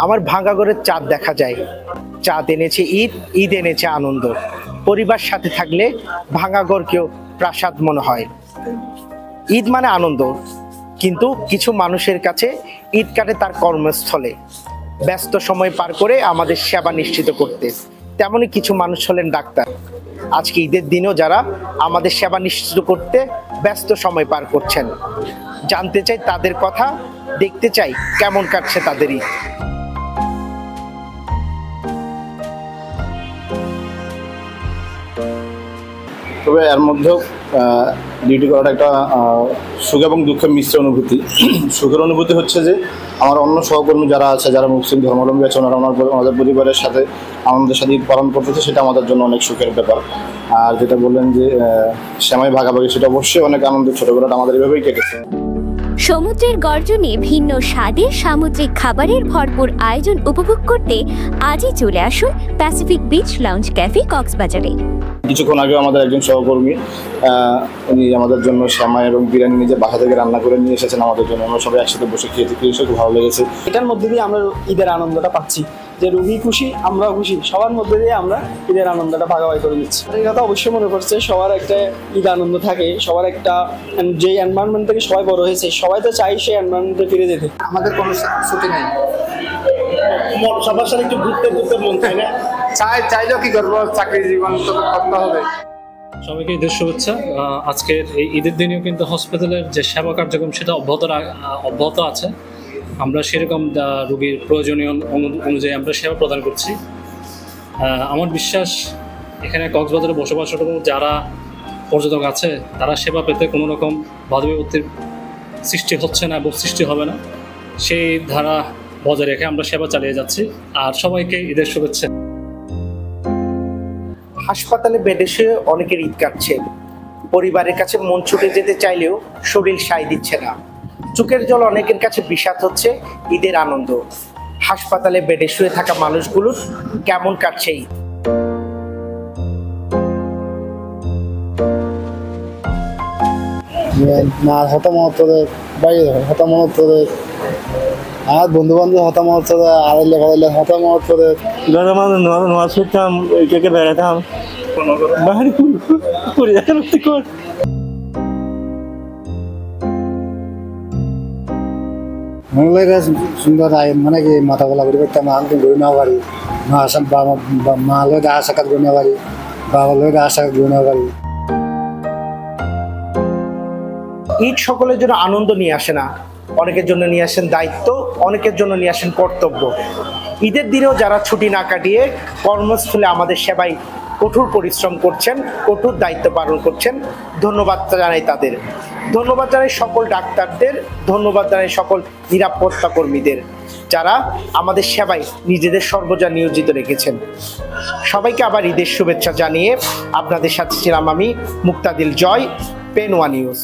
আমার ভাঙা ঘরের চাঁদ দেখা যায়। চাঁদ এনেছে ঈদ, ঈদ এনেছে আনন্দ। পরিবার সাথে থাকলে ভাঙা ঘরকেও প্রাসাদ মনে হয়। ঈদ মানে আনন্দ, কিন্তু কিছু মানুষের কাছে ঈদ কাটে তার কর্মস্থলে, ব্যস্ত সময় পার করে আমাদের সেবা নিশ্চিত করতে। তেমনি কিছু মানুষ হলেন ডাক্তার। আজকে ঈদের দিনেও যারা আমাদের সেবা নিশ্চিত করতে ব্যস্ত সময় পার করছেন। জানতে চাই তাদের কথা, দেখতে চাই কেমন কাটছে তাদের ঈদ। তবে এর মধ্যেও ডিউটি করাটা একটা সুখ এবং দুঃখের মিশ্র অনুভূতি। সুখের অনুভূতি হচ্ছে যে আমার অন্য সহকর্মী যারা আছে, যারা মুসলিম ধর্মাবলম্বী আছে, ওনারা আমাদের পরিবারের সাথে আমাদের সাথে ঈদ পালন করতেছে, সেটা আমাদের জন্য অনেক সুখের ব্যাপার। আর যেটা বললেন যে সেমাই ভাগাভাগি, সেটা অবশ্যই অনেক আনন্দের। ছোটবেলাটা আমাদের এভাবেই কেটেছে। সমুদ্রের গর্জনে ভিন্ন স্বাদের সামুদ্রিক খাবারের ভরপুর আয়োজন উপভোগ করতে আজই চলে আসুন প্যাসিফিক বিচ লাউঞ্জ ক্যাফে কক্সবাজারে। কিছুক্ষণ আগে আমাদের একজন সহকর্মী উনি আমাদের জন্য সেমাই এবং বিরিয়ানি নিজে বাসা থেকে রান্না করে নিয়ে এসেছেন আমাদের জন্য। আমরা সবাই একসাথে বসে খেয়েছি, খুব ভালো লেগেছে। এটার মধ্যে দিয়ে আমরা ঈদের আনন্দটা পাচ্ছি, যে রুগী খুশি, আমরাও খুশি, সবার মধ্যে দিয়ে আমরা ঈদের আনন্দটা ভাগাভাগি করে নিচ্ছি। এই কথা অবশ্যই মনে করছে, সবার একটা ঈদ আনন্দ থাকে, সবার একটা যে এনভায়রনমেন্ট থেকে সবাই বড় হয়েছে, সবাই তো চাই সেই এনভায়রনমেন্টে ফিরে যেতে। আমাদের কোনো ছুটি নেই, সবার সাথে একটু ঘুরতে মন চাই না, চাইলেও কি করবো, চাকরি জীবন তো করতে হবে। সবাইকে ঈদের শুভেচ্ছা। আজকের এই ঈদের দিনেও কিন্তু হসপিটালের যে সেবা কার্যক্রম সেটা অব্যাহত আছে। আমরা সেরকম রোগীর প্রয়োজনীয় অনুযায়ী আমরা সেবা প্রদান করছি। আমার বিশ্বাস এখানে কক্সবাজারে বসবাসরত যারা পর্যটক আছে তারা সেবা পেতে কোনো রকম বাধাবিপত্তির সৃষ্টি হচ্ছে না এবং সৃষ্টি হবে না। সেই ধারা বজায় রেখে আমরা সেবা চালিয়ে যাচ্ছি। আর সবাইকে ঈদের শুভেচ্ছা। হাসপাতালে বেডে শুয়ে অনেকের ঈদ কাটছে। পরিবারের কাছে মন ছুটে যেতে চাইলেও শরীর সায় দিচ্ছে না। চোখের জল অনেকের কাছে বিষাদ হচ্ছে ঈদের আনন্দ। হাসপাতালে বেডে শুয়ে থাকা মানুষগুলোর কেমন কাটছে ঈদ? আর বন্ধু বান্ধব হতামত করে, আড়াইলে ফাড়াইলে হতামত করে, নামাজ পড়তাম, ওইটাকে বেড়াতাম, সুন্দর মানে কি মাথা গলা করে করতাম, আমি ঘুরে নেওয়া পারি, মা লোক গা সাক্ষাৎ ঘুরে নেওয়া পারি, বাবা লোক গা সাক্ষাৎ ঘুরে নেওয়া পারি। ঈদ সকলের জন্য আনন্দ নিয়ে আসে না, অনেকের জন্য নিয়ে আসেন দায়িত্ব, অনেকের জন্য নিয়ে আসেন কর্তব্য। ঈদের দিনেও যারা ছুটি না কাটিয়ে কর্মস্থলে আমাদের সেবায় কঠোর পরিশ্রম করছেন, কঠোর দায়িত্ব পালন করছেন, ধন্যবাদ জানাই তাদের। ধন্যবাদ জানাই সকল ডাক্তারদের, ধন্যবাদ জানাই সকল নিরাপত্তা কর্মীদের, যারা আমাদের সেবায় নিজেদের সর্বজা নিয়োজিত রেখেছেন। সবাইকে আবার ঈদের শুভেচ্ছা জানিয়ে আপনাদের সাথে ছিলাম আমি মুক্তাদিল জয়, পেন ওয়ান নিউজ।